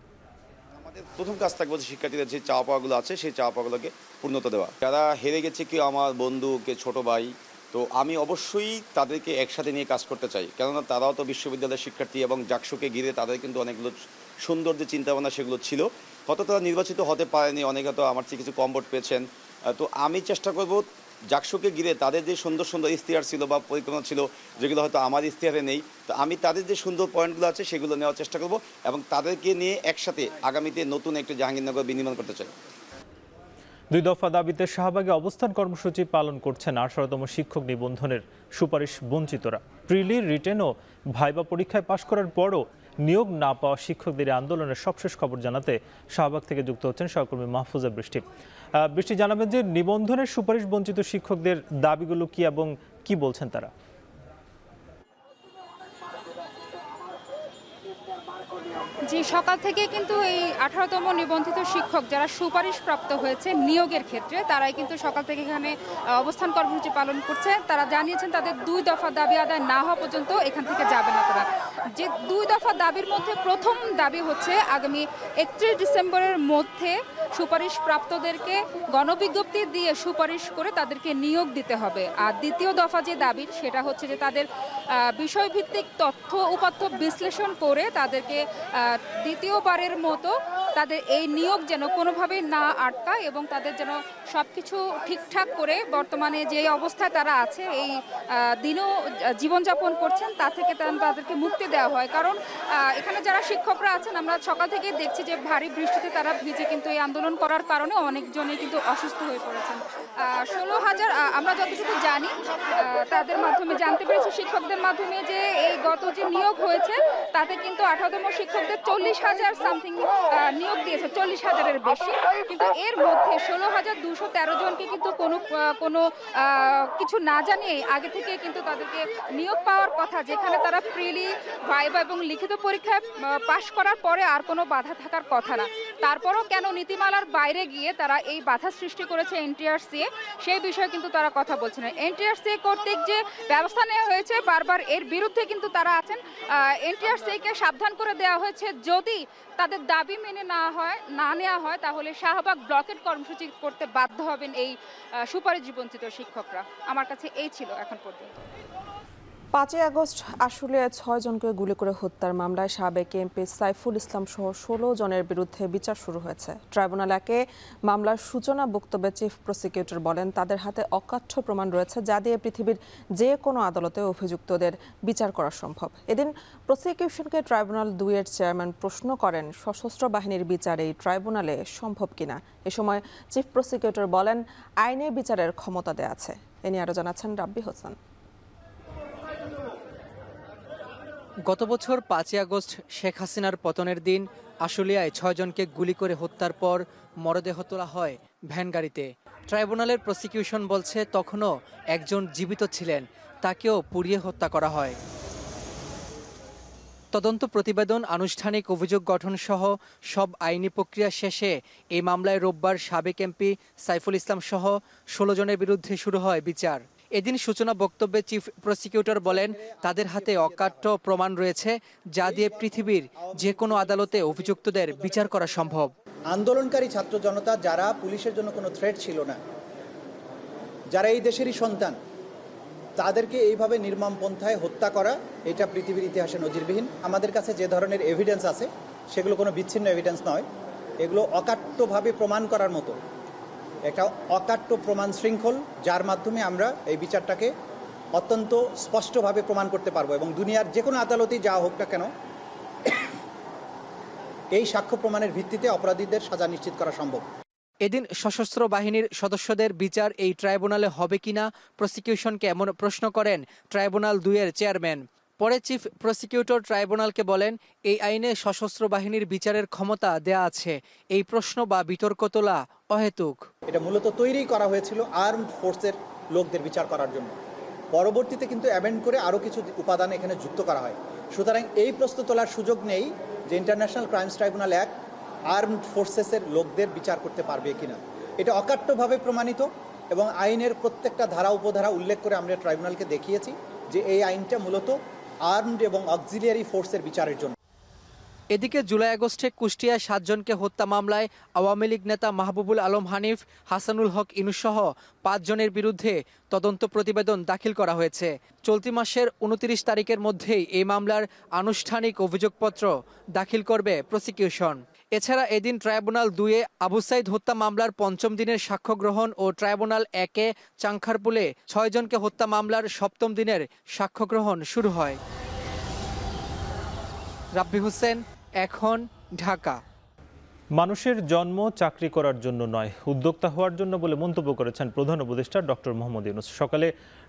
প্রথম কাজ থাকবে শিক্ষার্থীদের যে চাওয়া পাওয়াগুলো আছে সেই চাওয়া পাওয়াগুলোকে পূর্ণতা দেওয়া। যারা হেরে গেছে, কেউ আমার বন্ধু, কেউ ছোট ভাই, তো আমি অবশ্যই তাদেরকে একসাথে নিয়ে কাজ করতে চাই, কেননা তারাও তো বিশ্ববিদ্যালয়ের শিক্ষার্থী এবং ডাকসুকে ঘিরে তাদের কিন্তু অনেকগুলো সুন্দর যে চিন্তাভাবনা সেগুলো ছিল। হয়তো তারা নির্বাচিত হতে পারেনি, অনেকে হয়তো আমার চেয়ে কিছু কম ভোট পেয়েছেন। তো আমি চেষ্টা করব ডাকসুকে ঘিরে তাদের যে সুন্দর সুন্দর ইশতেহার ছিল বা পরিকল্পনা ছিল, যেগুলো হয়তো আমার ইশতেহারে নেই, তো আমি তাদের যে সুন্দর পয়েন্টগুলো আছে সেগুলো নেওয়ার চেষ্টা করব এবং তাদেরকে নিয়ে একসাথে আগামীতে নতুন একটা জাহাঙ্গীরনগর বিনির্মাণ করতে চাই। 2 দফা দাবিতে শাহবাগে অবস্থান কর্মসূচি পালন করছেন 18তম শিক্ষক নিবন্ধনের সুপারিশ বঞ্চিতরা। প্রিলি, রিটেন ও ভাইবা পরীক্ষায় পাশ করার পরও নিয়োগ না পাওয়া শিক্ষকদের আন্দোলনের সবশেষ খবর জানাতে শাহবাগ থেকে যুক্ত হচ্ছেন সহকর্মী মাহফুজা বৃষ্টি। বৃষ্টি, জানাবেন যে নিবন্ধনের সুপারিশ বঞ্চিত শিক্ষকদের দাবিগুলো কি এবং কি বলছেন তারা? জি, সকাল থেকে কিন্তু এই 18তম নিবন্ধিত শিক্ষক যারা সুপারিশপ্রাপ্ত হয়েছে নিয়োগের ক্ষেত্রে তারাই কিন্তু সকাল থেকে এখানে অবস্থান কর্মসূচি পালন করছে। তারা জানিয়েছেন তাদের 2 দফা দাবি আদায় না হওয়া পর্যন্ত এখান থেকে যাবে না তারা। যে 2 দফা দাবির মধ্যে প্রথম দাবি হচ্ছে আগামী 31 ডিসেম্বরের মধ্যে সুপারিশপ্রাপ্তদেরকে গণবিজ্ঞপ্তি দিয়ে সুপারিশ করে তাদেরকে নিয়োগ দিতে হবে। আর দ্বিতীয় দফা যে দাবি সেটা হচ্ছে যে তাদের বিষয়ভিত্তিক তথ্য উপাত্ত বিশ্লেষণ করে তাদেরকে দ্বিতীয়বারের মতো তাদের এই নিয়োগ যেন কোনোভাবেই না আটকায় এবং তাদের যেন সব কিছু ঠিকঠাক করে বর্তমানে যে অবস্থায় তারা আছে এই দিনও জীবনযাপন করছেন তা থেকে তাদেরকে মুক্তি দেওয়া হয়। কারণ এখানে যারা শিক্ষকরা আছেন আমরা সকাল থেকে দেখছি যে ভারী বৃষ্টিতে তারা ভিজে কিন্তু এই আন্দোলন করার কারণে অনেকজনই কিন্তু অসুস্থ হয়ে পড়েছেন। 16,000 আমরা যতটুকু জানি তাদের মাধ্যমে জানতে পেরেছি শিক্ষকদের মাধ্যমে যে এই গত যে নিয়োগ হয়েছে তাতে কিন্তু 18তম শিক্ষকদের 40,000 সামথিং নিয়োগ দিয়েছে, 40,000-এর বেশি। কিন্তু এর মধ্যে 16,213 জনকে কিন্তু কোনো কিছু না জানিয়ে আগে থেকে কিন্তু তাদেরকে নিয়োগ পাওয়ার কথা, যেখানে তারা প্রিলি, ভাইভা এবং লিখিত পরীক্ষায় পাশ করার পরে আর কোনো বাধা থাকার কথা না। তারপরও কেন নীতিমালার বাইরে গিয়ে তারা এই বাধা সৃষ্টি করেছে এনটিআরসি, সেই বিষয়ে কিন্তু তারা কথা বলছে না। এনটিআরসি কর্তৃক যে ব্যবস্থা নেওয়া হয়েছে বারবার এর বিরুদ্ধে কিন্তু তারা আছেন। এনটিআরসিকে সাবধান করে দেওয়া হয়েছে যদি তাদের দাবি মেনে না নেওয়া হয় তাহলে শাহবাগ ব্লকেট কর্মসূচি করতে বাধ্য হবেন এই সুপারিশ বঞ্চিত শিক্ষকরা। আমার কাছে এই ছিল এখন পর্যন্ত। 5 আগস্ট আশুলিয়ায় 6 জনকে গুলি করে হত্যার মামলায় সাবেক এমপি সাইফুল ইসলাম সহ 16 জনের বিরুদ্ধে বিচার শুরু হয়েছে। ট্রাইব্যুনাল 1-এ মামলার সূচনা বক্তব্যে চিফ প্রসিকিউটর বলেন তাদের হাতে অকাঠ্য প্রমাণ রয়েছে যা দিয়ে পৃথিবীর যে কোনো আদালতে অভিযুক্তদের বিচার করা সম্ভব। এদিন প্রসিকিউশনকে ট্রাইব্যুনাল 2-এর চেয়ারম্যান প্রশ্ন করেন সশস্ত্র বাহিনীর বিচার এই ট্রাইব্যুনালে সম্ভব কিনা। এ সময় চিফ প্রসিকিউটর বলেন আইনে বিচারের ক্ষমতা দেয়া আছে। এ নিয়ে আরও জানাচ্ছেন রাব্বি হোসেন। গত বছর 5 আগস্ট শেখ হাসিনার পতনের দিন আশুলিয়ায় 6 জনকে গুলি করে হত্যার পর মরদেহ তোলা হয় ভ্যান গাড়িতে। ট্রাইব্যুনালের প্রসিকিউশন বলছে তখনও একজন জীবিত ছিলেন, তাকেও পুড়িয়ে হত্যা করা হয়। তদন্ত প্রতিবেদন, আনুষ্ঠানিক অভিযোগ গঠন সহ সব আইনি প্রক্রিয়া শেষে এই মামলায় রোববার সাবেক এমপি সাইফুল ইসলাম সহ 16 জনের বিরুদ্ধে শুরু হয় বিচার। এদিন সূচনা বক্তব্যে চিফ প্রসিকিউটর বলেন তাদের হাতে অকাঠ্য প্রমাণ রয়েছে যা দিয়ে পৃথিবীর যে কোনো আদালতে অভিযুক্তদের বিচার করা সম্ভব। আন্দোলনকারী ছাত্র জনতা যারা পুলিশের জন্য কোনো থ্রেট ছিল না, যারা এই দেশেরই সন্তান, তাদেরকে এইভাবে নির্মম পন্থায় হত্যা করা এটা পৃথিবীর ইতিহাসে নজিরবিহীন। আমাদের কাছে যে ধরনের এভিডেন্স আছে সেগুলো কোনো বিচ্ছিন্ন এভিডেন্স নয়, এগুলো অকাঠ্যভাবে প্রমাণ করার মতো একটা অকাঠ্য প্রমাণ শৃঙ্খল, যার মাধ্যমে আমরা এই বিচারটাকে অত্যন্ত স্পষ্টভাবে প্রমাণ করতে পারবো এবং দুনিয়ার যে কোনো আদালতেই যা হোক না কেন এই সাক্ষ্য প্রমাণের ভিত্তিতে অপরাধীদের সাজা নিশ্চিত করা সম্ভব। এদিন সশস্ত্র বাহিনীর সদস্যদের বিচার এই ট্রাইব্যুনালে হবে কিনা প্রসিকিউশনকে এমন প্রশ্ন করেন ট্রাইব্যুনাল 2-এর চেয়ারম্যান। পরে চিফ প্রসিকিউটর ট্রাইব্যুনালকে বলেন এই আইনে সশস্ত্র বাহিনীর বিচারের ক্ষমতা দেয়া আছে, এই প্রশ্ন বা বিতর্ক তোলা অহেতুক। এটা মূলত তৈরি করা হয়েছিল আর্মড ফোর্সের লোকদের বিচার করার জন্য, পরবর্তীতে কিন্তু অ্যামেন্ড করে আরও কিছু উপাদান এখানে যুক্ত করা হয়। সুতরাং এই প্রশ্ন তোলার সুযোগ নেই যে international crimes tribunal act armed ফোর্সেসের লোকদের বিচার করতে পারবে কিনা। এটা অকাঠ্যভাবে প্রমাণিত এবং আইনের প্রত্যেকটা ধারা উপধারা উল্লেখ করে আমরা ট্রাইব্যুনালকে দেখিয়েছি যে এই আইনটা মূলত আর্মড এবং অক্সিলিয়ারি ফোর্সের বিচারের জন্য। এদিকে জুলাই আগস্টে কুষ্টিয়ায় 7 জনকে হত্যা মামলায় আওয়ামী লীগ নেতা মাহবুবুল আলম হানিফ, হাসানুল হক ইনুস সহ 5 জনের বিরুদ্ধে তদন্ত প্রতিবেদন দাখিল করা হয়েছে। চলতি মাসের 29 তারিখের মধ্যেই এই মামলার আনুষ্ঠানিক অভিযোগপত্র দাখিল করবে প্রসিকিউশন। এছাড়া এদিন ট্রাইব্যুনাল 2-এ আবু সাইদ হত্যা মামলার 5ম দিনের সাক্ষ্য গ্রহণ ও ট্রাইব্যুনাল 1-এ চাংখারপুলে 6 জনকে হত্যা মামলার 7ম দিনের সাক্ষ্য গ্রহণ শুরু হয়। রাব্বি হোসেন, এখন, ঢাকা। মানুষের জন্ম চাকরি করার জন্য নয়, উদ্যোক্তা হওয়ার জন্য বলে মন্তব্য করেছেন প্রধান উপদেষ্টা ডক্টর মোহাম্মদ ইউনূস। সকালে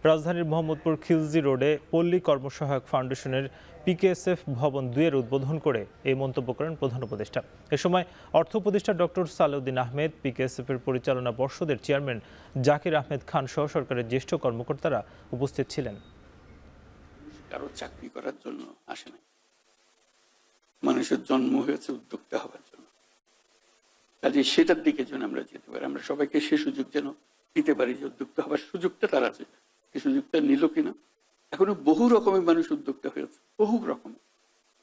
রাজধানীর মোহাম্মদপুর খিলজি রোডে পল্লী কর্মসহায়ক ফাউন্ডেশনের পিকেএসএফ ভবন 2-এর উদ্বোধন করে এই মন্তব্য করেন প্রধান উপদেষ্টা। এ সময় অর্থ উপদেষ্টা ডক্টর সালেউদ্দিন আহমেদ, পিকেএসএফের পরিচালনা পর্ষদের চেয়ারম্যান জাকির আহমেদ খান সহ সরকারের জ্যেষ্ঠ কর্মকর্তারা উপস্থিত ছিলেন। কারো চাকরি করার জন্য আসে না, মানুষের জন্ম হয়েছে উদ্যোক্তা হওয়ার জন্য। কাজে সেটার দিকে যেন আমরা যেতে পারি, আমরা সবাইকে সে সুযোগ যেন দিতে পারি যে উদ্যোক্তা হওয়ার সুযোগটা তার আছে। এই সুযোগটা নিল কিনা? এখনো বহু রকমের মানুষ উদ্যোক্তা হয়েছে, বহু রকম,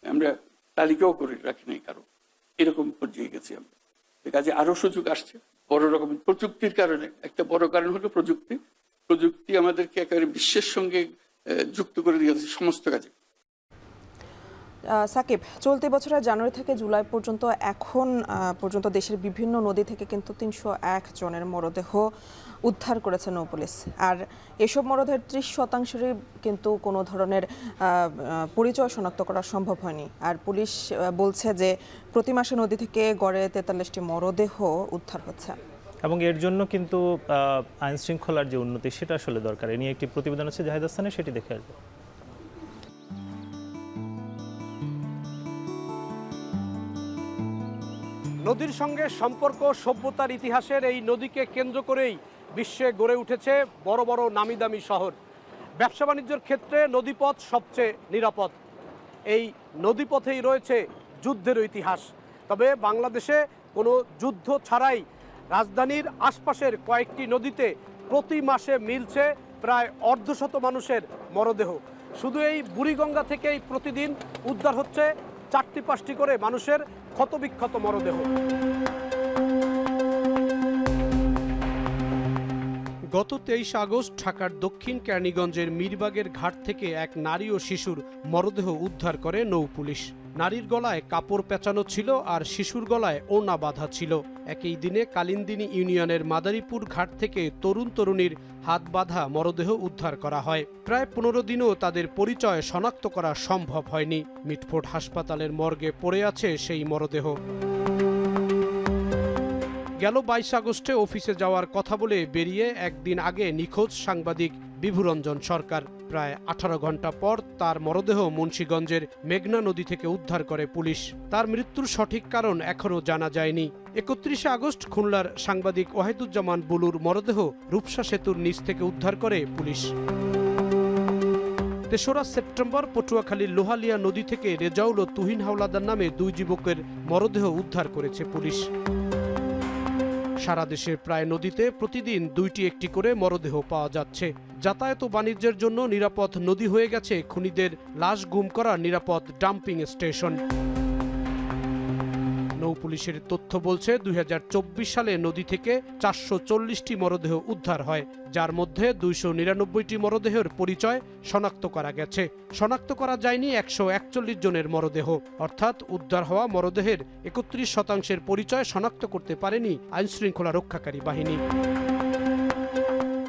আমরা তালিকাও করে রাখি নাই কারো, এরকম পর্যায়ে গেছি আমরা। কাজে আরো সুযোগ আসছে বড় রকমের প্রযুক্তির কারণে। একটা বড় কারণ হলো প্রযুক্তি আমাদেরকে একেবারে বিশ্বের সঙ্গে যুক্ত করে দিয়েছে সমস্ত কাজে। সাকিব, চলতি বছরের জানুয়ারি থেকে জুলাই পর্যন্ত এখন পর্যন্ত দেশের বিভিন্ন নদী থেকে কিন্তু 301 জনের মরদেহ উদ্ধার করেছে নৌপুলিশ। আর এসব মরদেহের 30% কিন্তু কোনো ধরনের পরিচয় শনাক্ত করা সম্ভব হয়নি। আর পুলিশ বলছে যে প্রতি মাসে নদী থেকে গড়ে 43টি মরদেহ উদ্ধার হচ্ছে। এবং এর জন্য কিন্তু আইন শৃঙ্খলার যে উন্নতি সেটা আসলে দরকার। এ নিয়ে একটি প্রতিবেদন আছে জাহিদ হাসানের, সেটি দেখে আসবো। নদীর সঙ্গে সম্পর্ক সভ্যতার ইতিহাসের এই নদীকে কেন্দ্র করেই বিশ্বে গড়ে উঠেছে বড় বড় নামি দামি শহর। ব্যবসা বাণিজ্যের ক্ষেত্রে নদীপথ সবচেয়ে নিরাপদ। এই নদীপথেই রয়েছে যুদ্ধের ইতিহাস। তবে বাংলাদেশে কোনো যুদ্ধ ছাড়াই রাজধানীর আশপাশের কয়েকটি নদীতে প্রতি মাসে মিলছে প্রায় অর্ধশত মানুষের মরদেহ। শুধু এই বুড়িগঙ্গা থেকেই প্রতিদিন উদ্ধার হচ্ছে 4টি-5টি করে মানুষের ক্ষতবিক্ষত মরদেহ। গত 23 আগস্ট ঢাকার দক্ষিণ কেরানীগঞ্জের মীরবাগের ঘাট থেকে এক নারী ও শিশুর মরদেহ উদ্ধার করে নৌ পুলিশ। নারীর গলায় কাপড় পেঁচানো ছিল আর শিশুর গলায় ওড়না বাঁধা ছিল। একই দিনে কালিন্দিনী ইউনিয়নের মাদারীপুর ঘাট থেকে তরুণ তরুণীর হাত বাঁধা মরদেহ উদ্ধার করা হয়। প্রায় 15 দিনও তাদের পরিচয় শনাক্ত করা সম্ভব হয়নি। মিটফোর্ড হাসপাতালের মর্গে পড়ে আছে সেই মরদেহ। গেল 22 আগস্টে অফিসে যাওয়ার কথা বলে বেরিয়ে একদিন আগে নিখোঁজ সাংবাদিক বিভুরঞ্জন সরকার। প্রায় 18 ঘন্টা পর তার মরদেহ মুন্সিগঞ্জের মেঘনা নদী থেকে উদ্ধার করে পুলিশ। তার মৃত্যুর সঠিক কারণ এখনও জানা যায়নি। 31 আগস্ট খুলনার সাংবাদিক ওয়াহিদুজ্জামান বুলুর মরদেহ রূপসা সেতুর নিচ থেকে উদ্ধার করে পুলিশ। 3রা সেপ্টেম্বর পটুয়াখালীর লোহালিয়া নদী থেকে রেজাউল ও তুহিন হাওলাদার নামে 2 যুবকের মরদেহ উদ্ধার করেছে পুলিশ। সারা দেশের প্রায় নদীতে প্রতিদিন 2টি-1টি করে মরদেহ পাওয়া যাচ্ছে। যাতায়াত ও বাণিজ্যের জন্য নিরাপদ নদী হয়ে গেছে খুনিদের লাশ গুম করার নিরাপদ ডাম্পিং স্টেশন। নৌপুলিশের তথ্য বলছে 2024 সালে নদী থেকে 440টি মরদেহ উদ্ধার হয়, যার মধ্যে 299টি মরদেহের পরিচয় শনাক্ত করা গেছে। শনাক্ত করা যায়নি 141 জনের মরদেহ, অর্থাৎ উদ্ধার হওয়া মরদেহের 31% পরিচয় শনাক্ত করতে পারেনি আইনশৃঙ্খলা রক্ষাকারী বাহিনী।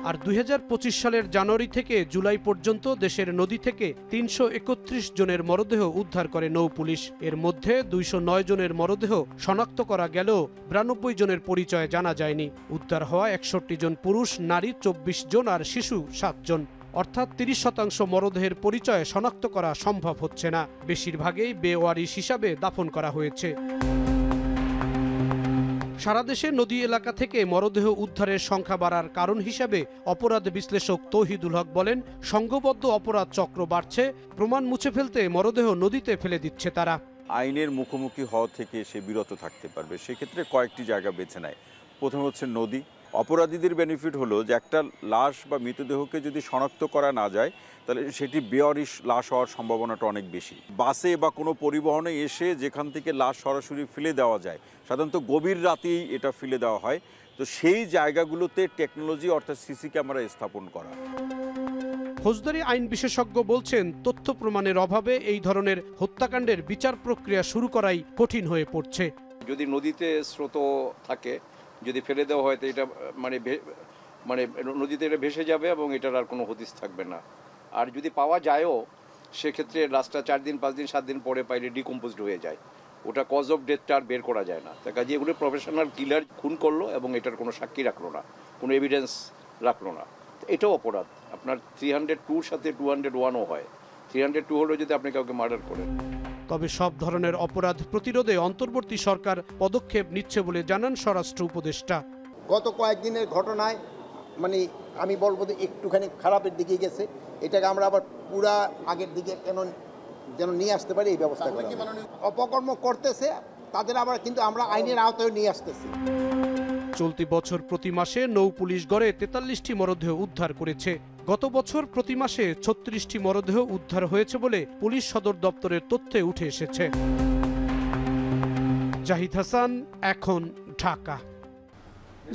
আর 2025 সালের জানুয়ারি থেকে জুলাই পর্যন্ত দেশের নদী থেকে 331 জনের মরদেহ উদ্ধার করে নৌ পুলিশ। এর মধ্যে 209 জনের মরদেহ শনাক্ত করা গেলেও 92 জনের পরিচয় জানা যায়নি। উদ্ধার হওয়া 61 জন পুরুষ, নারী 24 জন আর শিশু 7 জন। অর্থাৎ 30% মরদেহের পরিচয় শনাক্ত করা সম্ভব হচ্ছে না। বেশিরভাগই বেওয়ারিশ হিসাবে দাফন করা হয়েছে। সারা দেশে নদী এলাকা থেকে মরদেহ উদ্ধারের সংখ্যা বাড়ার কারণ হিসেবে অপরাধ বিশ্লেষক তৌহিদুল হক বলেন, সংঘবদ্ধ অপরাধ চক্র বাড়ছে, প্রমাণ মুছে ফেলতে মরদেহ নদীতে ফেলে দিচ্ছে তারা। আইনের মুখোমুখি হওয়া থেকে সে বিরত থাকতে পারবে, সেক্ষেত্রে কয়েকটি জায়গা বেছে নেয়। প্রথম হচ্ছে নদী। অপরাধীদের বেনিফিট হলো যে একটা লাশ বা মৃতদেহকে যদি শনাক্ত করা না যায় তাহলে সেটি বেওয়ারিশ লাশ হওয়ার সম্ভাবনাটা অনেক বেশি। বাসে বা কোনো পরিবহনে এসে যেখান থেকে লাশ সরাসরি ফেলে দেওয়া যায়, সাধারণত গভীর রাতেই এটা ফেলে দেওয়া হয়। তো সেই জায়গাগুলোতে টেকনোলজি অর্থাৎ সিসি ক্যামেরা স্থাপন করা। ফৌজদারি আইন বিশেষজ্ঞ বলছেন, তথ্য প্রমাণের অভাবে এই ধরনের হত্যাকাণ্ডের বিচার প্রক্রিয়া শুরু করাই কঠিন হয়ে পড়ছে। যদি নদীতে স্রোত থাকে, যদি ফেলে দেওয়া হয় তো এটা মানে নদীতে এটা ভেসে যাবে এবং এটার আর কোনো হদিস থাকবে না। আর যদি পাওয়া যায়ও সেক্ষেত্রে লাশটা 4 দিন 5 দিন 7 দিন পরে পাইলে ডিকম্পোজড হয়ে যায়। ওটা কজ অফ ডেথটা আর বের করা যায় না। তার কাজে এগুলো প্রফেশনাল কিলার খুন করলো এবং এটার কোনো সাক্ষী রাখলো না, কোনো এভিডেন্স রাখলো না, এটাও অপরাধ। আপনার 302-র সাথে 201ও হয়। 302 হলো যদি আপনি কাউকে মার্ডার করেন। তবে সব ধরনের অপরাধ প্রতিরোধে অন্তর্বর্তী সরকার পদক্ষেপ নিচ্ছে বলে জানান স্বরাষ্ট্র উপদেষ্টা। গত কয়েকদিনের ঘটনায় মানে আমি বলবো যে একটুখানি খারাপের দিকে গেছে। এটাকে আমরা আবার পুরা আগের দিকে কেন যেন নিয়ে আসতে পারি এই ব্যবস্থা করা। অপকর্ম করতেছে তাদের আবার কিন্তু আমরা আইনের আওতায় নিয়ে আসতেছি। চলতি বছর প্রতি মাসে নৌ পুলিশ গড়ে 43টি মরদেহ উদ্ধার করেছে। গত বছর প্রতি মাসে 36টি মরদেহ উদ্ধার হয়েছে বলে পুলিশ সদর দপ্তরের তথ্যে উঠে এসেছে। জাহিদ হাসান, এখন, ঢাকা।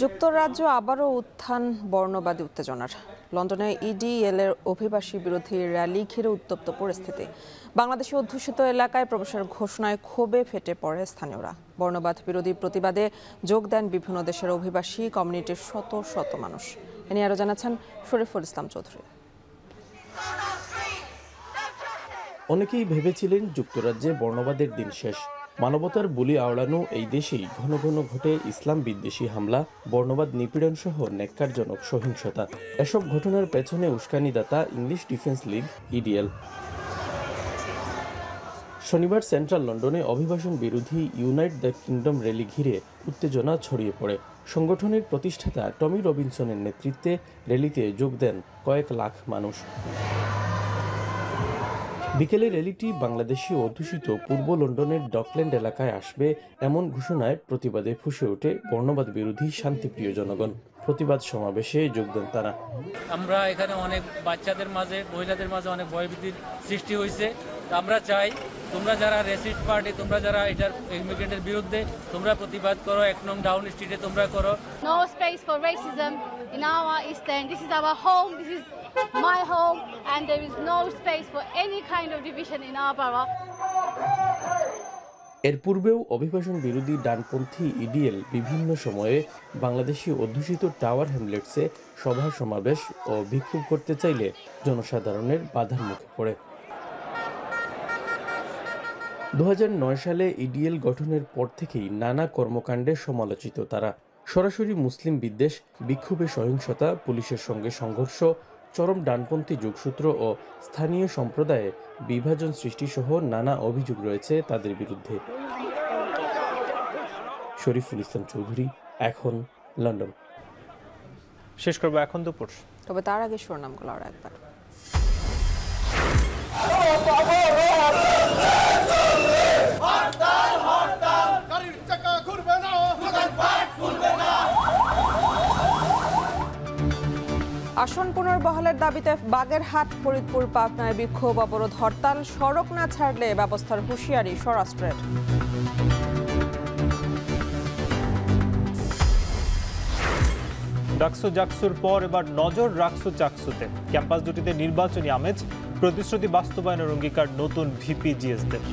যুক্তরাজ্য আবারও উত্থান বর্ণবাদী উত্তেজনার। লন্ডনে ইডিএল এর অভিবাসী বিরোধী র্যালি ঘিরে উত্তপ্ত পরিস্থিতি। বাংলাদেশি অধ্যুষিত এলাকায় প্রবেশের ঘোষণায় ক্ষোভে ফেটে পড়ে স্থানীয়রা। বর্ণবাদ বিরোধী প্রতিবাদে যোগ দেন বিভিন্ন দেশের অভিবাসী কমিউনিটির শত শত মানুষ। এ নিয়ে আরও জানাচ্ছেন শরীফুল ইসলাম চৌধুরী। অনেকেই ভেবেছিলেন যুক্তরাজ্যে বর্ণবাদের দিন শেষ। মানবতার বুলি আওড়ানো এই দেশেই ঘন ঘন ঘটে ইসলাম বিদ্বেষী হামলা, বর্ণবাদ নিপীড়ন সহ ন্যাক্কারজনক সহিংসতা। এসব ঘটনার পেছনে উস্কানিদাতা ইংলিশ ডিফেন্স লীগ ইডিএল। শনিবার সেন্ট্রাল লন্ডনে অভিবাসন বিরোধী ইউনাইট দ্য কিংডম র্যালি ঘিরে উত্তেজনা ছড়িয়ে পড়ে। সংগঠনের প্রতিষ্ঠাতা টমি রবিনসনের নেতৃত্বে র্যালিতে যোগ দেন কয়েক লাখ মানুষ। বিকেলে র্যালিটি বাংলাদেশি অধ্যুষিত পূর্ব লন্ডনের ডকল্যান্ড এলাকায় আসবে এমন ঘোষণায় প্রতিবাদে ফুঁসে ওঠে বর্ণবাদ বিরোধী শান্তিপ্রিয় জনগণ। প্রতিবাদ সমাবেশে যোগ দেন তারা। আমরা এখানে অনেক বাচ্চাদের মাঝে, মহিলাদের মাঝে অনেক ভয়ভীতির সৃষ্টি হয়েছে। আমরা চাই তোমরা যারা রেসিস্ট পার্টি, তোমরা যারা এটার ইমিগ্রেন্টের বিরুদ্ধে, তোমরা প্রতিবাদ করো। 1 নং ডাউন স্ট্রিটে তোমরা করো। No space for racism in our East End. This is our home. This is my home, and there is no space for any kind of division in our borough. এর পূর্বেও অভিবাসন বিরোধী ডানপন্থী ইডিএল বিভিন্ন সময়ে বাংলাদেশি অধ্যুষিত টাওয়ার হ্যামলেটসে সভা সমাবেশ ও বিক্ষোভ করতে চাইলে জনসাধারণের বাধার মুখে পড়ে। 2009 সালে ইডিএল গঠনের পর থেকেই নানা কর্মকাণ্ডে সমালোচিত তারা। সরাসরি মুসলিম বিদ্বেষ, বিক্ষোভে সহিংসতা, পুলিশের সঙ্গে সংঘর্ষ, চরম ডানপন্থী যোগসূত্র ও স্থানীয় সম্প্রদায়ে বিভাজন সৃষ্টিসহ নানা অভিযোগ রয়েছে তাদের বিরুদ্ধে। শরীফুল ইসলাম চৌধুরী, এখন, লন্ডন। শেষ করবো এখন দুপুর, তবে তার আগে শিরোনামগুলো আরো একবার। আসন পুনর্বহালের দাবিতে বাগেরহাট, ফরিদপুর, পাবনায় বিক্ষোভ, অবরোধ, হরতাল। সড়ক না ছাড়লে ব্যবস্থার হুঁশিয়ারি স্বরাষ্ট্রের। ডাকসু জাকসুর পর এবার নজর রাকসু চাকসুতে। ক্যাম্পাস দুটিতে নির্বাচনী আমেজ, প্রতিশ্রুতি বাস্তবায়নের অঙ্গীকার নতুন ভিপি জিএসদের।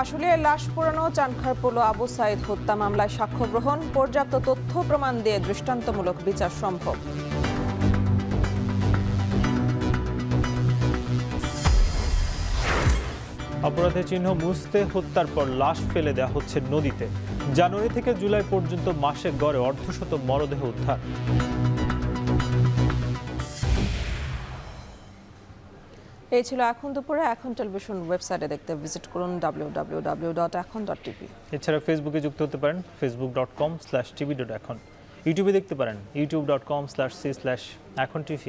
আসলে লাশ পোড়ানো, চানখারপোলো আবু সাইদ হত্যা মামলায় সাক্ষ্য গ্রহণ, পর্যাপ্ত তথ্য প্রমাণ দিয়ে দৃষ্টান্তমূলক বিচার সম্ভব। অপরাধের চিহ্ন মুছতে হত্যার পর লাশ ফেলে দেওয়া হচ্ছে নদীতে। জানুয়ারি থেকে জুলাই পর্যন্ত মাসে গড়ে অর্ধশত মরদেহ উদ্ধার। এই ছিল এখন দুপুরে। এখন টেলিভিশন ওয়েবসাইটে দেখতে ভিজিট করুন www.ekhon.tv। এছাড়া ফেসবুকে যুক্ত হতে পারেন facebook.com/tv.ekhon। ইউটিউবে দেখতে পারেন youtube.com/c/ekhon tv।